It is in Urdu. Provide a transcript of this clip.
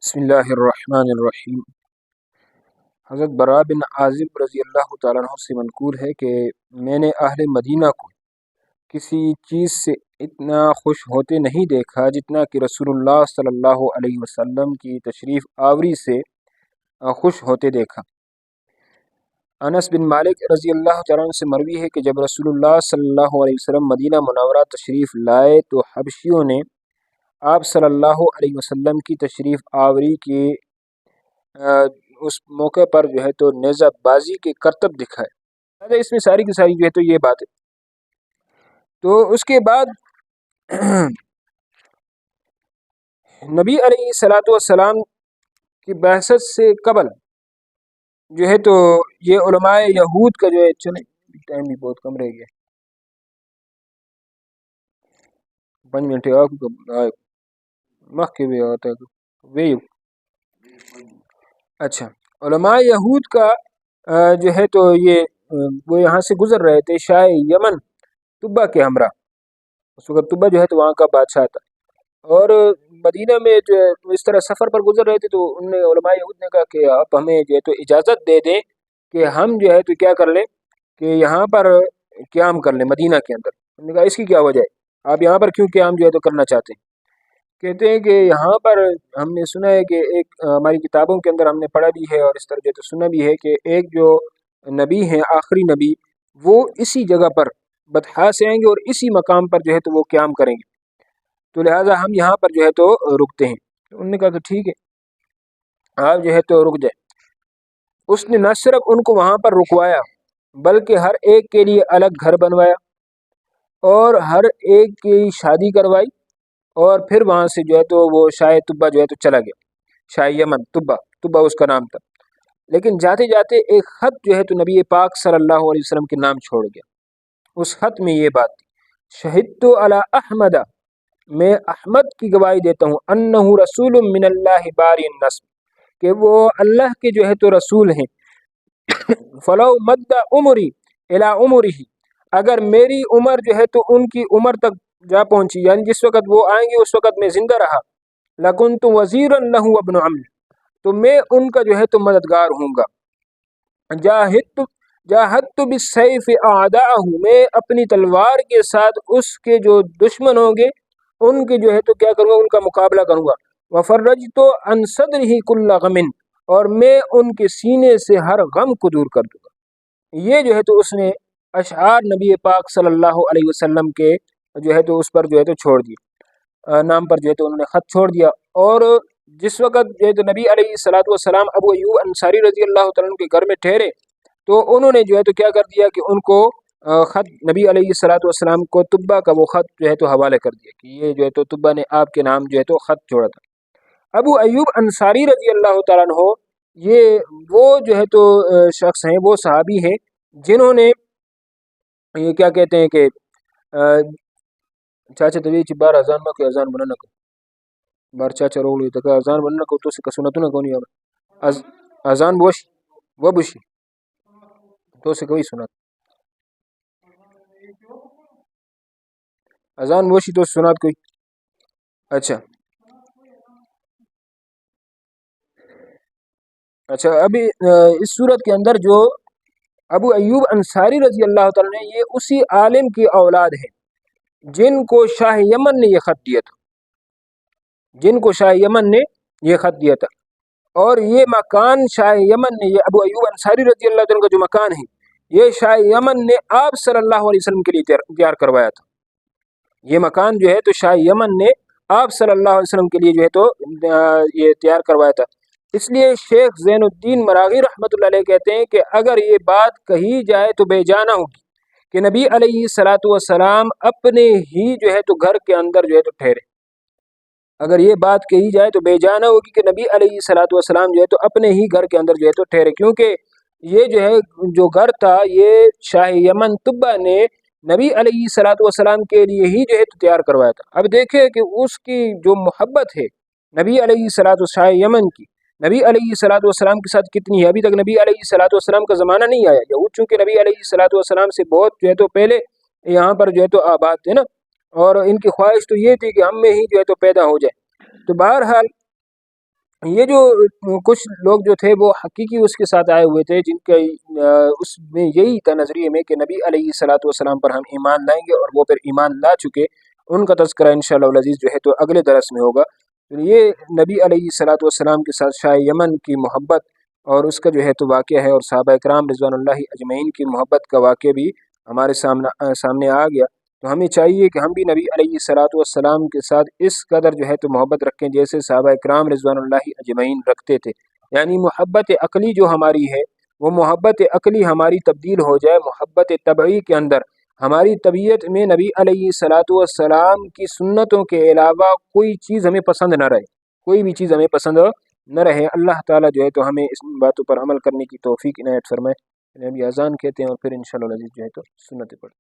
بسم اللہ الرحمن الرحیم۔ حضرت براء بن عازب رضی اللہ تعالیٰ عنہ سے منقول ہے کہ میں نے اہل مدینہ کو کسی چیز سے اتنا خوش ہوتے نہیں دیکھا جتنا کہ رسول اللہ صلی اللہ علیہ وسلم کی تشریف آوری سے خوش ہوتے دیکھا۔ انس بن مالک رضی اللہ تعالیٰ عنہ سے مروی ہے کہ جب رسول اللہ صلی اللہ علیہ وسلم مدینہ منورہ تشریف لائے تو حبشیوں نے آپ صلی اللہ علیہ وسلم کی تشریف آوری کے اس موقع پر جو ہے تو نیزہ بازی کے کرتب دکھائے۔ اس میں ساری کی ساری جو ہے تو یہ بات ہے۔ تو اس کے بعد نبی علیہ الصلوۃ والسلام کی بعثت سے قبل جو ہے تو یہ علماء یہود کا جو ہے چلیں ٹائم بھی بہت کم رہ گیا 5 منٹ مخ کے بھی آتا ہے۔ اچھا، علماء یہود کا جو ہے تو یہ وہ یہاں سے گزر رہے تھے شاہ یمن طبہ کے ہمراہ۔ اس وقت طبہ جو ہے تو وہاں کا بادشاہ تھا، اور مدینہ میں جو اس طرح سفر پر گزر رہے تھے تو ان نے علماء یہود نے کہا کہ آپ ہمیں جو ہے تو اجازت دے دیں کہ ہم جو ہے تو کیا کر لیں کہ یہاں پر قیام کر لیں مدینہ کے اندر۔ انہوں نے کہا اس کی کیا وجہ ہے، آپ یہاں پر کیوں قیام جو ہے تو کرنا چاہتے ہیں؟ کہتے ہیں کہ یہاں پر ہم نے سنا ہے کہ ایک ہماری کتابوں کے اندر ہم نے پڑھا بھی ہے اور اس طرح جو تو سنا بھی ہے کہ ایک جو نبی ہیں آخری نبی وہ اسی جگہ پر بطحا سے آئیں گے اور اسی مقام پر جو ہے تو وہ قیام کریں گے، تو لہٰذا ہم یہاں پر جو ہے تو رکتے ہیں۔ انہوں نے کہا کہ ٹھیک ہے آپ جو ہے تو رک جائیں۔ اس نے نہ صرف ان کو وہاں پر رکوایا بلکہ ہر ایک کے لیے الگ گھر بنوایا اور ہر ایک کی شادی کروائی، اور پھر وہاں سے جو ہے تو وہ شاہ طبہ جو ہے تو چلا گیا، شاہ یمن طبہ اس کا نام تھا۔ لیکن جاتے جاتے ایک خط جو ہے تو نبی پاک صلی اللہ علیہ وسلم کے نام چھوڑ گیا۔ اس خط میں یہ بات تھی، شہدت علی احمد، میں احمد کی گواہی دیتا ہوں، انہ رسول من اللہ باری النسب، کہ وہ اللہ کے جو ہے تو رسول ہیں۔ فلو مد عمری الی عمرہ، اگر میری عمر جو ہے تو ان کی عمر تک جا پہنچی، یعنی جس وقت وہ آئیں گے اس وقت میں زندہ رہا، لکنت وزیرا لہ ابن عم، تو میں ان کا جو ہے تو مددگار ہوں گا۔ جاہدت بالسیف اعداءہ، میں اپنی تلوار کے ساتھ اس کے جو دشمن ہوں گے ان کے جو ہے تو کیا کروں گا، ان کا مقابلہ کروں گا۔ وفرجت عن صدرہ کل غم، اور میں ان کے سینے سے ہر غم کو دور کر دوں گا۔ یہ جو ہے تو اس نے اشعار نبی پاک صلی اللہ علیہ وسلم کے جو ہے تو اس پر جو ہے تو چھوڑ دیے، نام پر جو ہے تو انہوں نے خط چھوڑ دیا۔ اور جس وقت جو ہے تو نبی علیہ الصلوۃ والسلام ابو ایوب انصاری رضی اللہ تعالیٰ عنہ کے گھر میں ٹھہرے تو انہوں نے جو ہے تو کیا کر دیا کہ ان کو خط نبی علیہ الصلوۃ والسلام کو طبہ کا وہ خط جو ہے تو حوالے کر دیا کہ یہ جو ہے تو طبہ نے آپ کے نام جو ہے تو خط چھوڑا تھا۔ ابو ایوب انصاری رضی اللہ تعالیٰ عنہ یہ وہ جو ہے تو شخص ہیں، وہ صحابی ہیں جنہوں نے یہ کیا کہتے ہیں کہ چاچا طبیعی چی بار اذان میں کوئی اذان بنانا کو بار چاچا رولو تک اذان بنانا کو تو سے سنتو نہ کونی اذان بوش و بوشی تو سے کوئی سنت اذان بوشی تو سنات کوئی۔ اچھا ابھی اس صورت کے اندر جو ابو ایوب انصاری رضی اللہ تعالیٰ نے یہ اسی عالم کی اولاد ہیں جن کو شاہ یمن نے یہ خط دیا تھا، جن کو شاہ یمن نے یہ خط دیا تھا، اور یہ مکان شاہ یمن نے، یہ ابو ایوب انصاری رضی اللہ تعالیٰ کا جو مکان ہے یہ شاہ یمن نے آپ صلی اللہ علیہ وسلم کے لیے تیار کروایا تھا۔ یہ مکان جو ہے تو شاہ یمن نے آپ صلی اللہ علیہ وسلم کے لیے جو ہے تو یہ تیار کروایا تھا۔ اس لیے شیخ زین الدین مراغی رحمۃ اللہ علیہ کہتے ہیں کہ اگر یہ بات کہی جائے تو بے جانا ہوگی کہ نبی علیہ الصلوۃ والسلام اپنے ہی جو ہے تو گھر کے اندر جو ہے تو ٹھہرے۔ اگر یہ بات کہی جائے تو بے جانا ہوگی کہ نبی علیہ الصلوۃ والسلام جو ہے تو اپنے ہی گھر کے اندر جو ہے تو ٹھہرے، کیونکہ یہ جو ہے جو گھر تھا یہ شاہ یمن طبہ نے نبی علیہ الصلوۃ والسلام کے لیے ہی جو ہے تو تیار کروایا تھا۔ اب دیکھیں کہ اس کی جو محبت ہے نبی علیہ الصلوۃ شاہ یمن کی نبی علیہ الصلوۃ والسلام کے ساتھ کتنی ہے۔ ابھی تک نبی علیہ الصلوۃ والسلام کا زمانہ نہیں آیا، یہود چونکہ نبی علیہ الصلوۃ والسلام سے بہت جو ہے تو پہلے یہاں پر جو ہے تو آباد تھے نا، اور ان کی خواہش تو یہ تھی کہ ہم میں ہی جو ہے تو پیدا ہو جائے۔ تو بہرحال یہ جو کچھ لوگ جو تھے وہ حقیقی اس کے ساتھ آئے ہوئے تھے، جن کا اس میں یہی تھا نظریے میں کہ نبی علیہ الصلوۃ والسلام پر ہم ایمان لائیں گے، اور وہ پھر ایمان لا چکے، ان کا تذکرہ انشاءاللہ العزیز جو ہے تو اگلے درس میں ہوگا۔ تو یہ نبی علیہ الصلوۃ والسلام کے ساتھ شاہ یمن کی محبت اور اس کا جو ہے تو واقعہ ہے، اور صحابہ کرام رضوان اللہ اجمعین کی محبت کا واقعہ بھی ہمارے سامنے آ گیا۔ تو ہمیں چاہیے کہ ہم بھی نبی علیہ الصلوۃ والسلام کے ساتھ اس قدر جو ہے تو محبت رکھیں جیسے صحابہ کرام رضوان اللہ اجمعین رکھتے تھے، یعنی محبت عقلی جو ہماری ہے وہ محبت عقلی ہماری تبدیل ہو جائے محبت طبعی کے اندر، ہماری طبیعت میں نبی علیہ الصلوۃ والسلام کی سنتوں کے علاوہ کوئی چیز ہمیں پسند نہ رہے، کوئی بھی چیز ہمیں پسند نہ رہے۔ اللہ تعالیٰ جو ہے تو ہمیں اس باتوں پر عمل کرنے کی توفیق عنایت فرمائے۔ ابھی اذان کہتے ہیں اور پھر انشاءاللہ العزیز جو ہے تو سنت پڑھ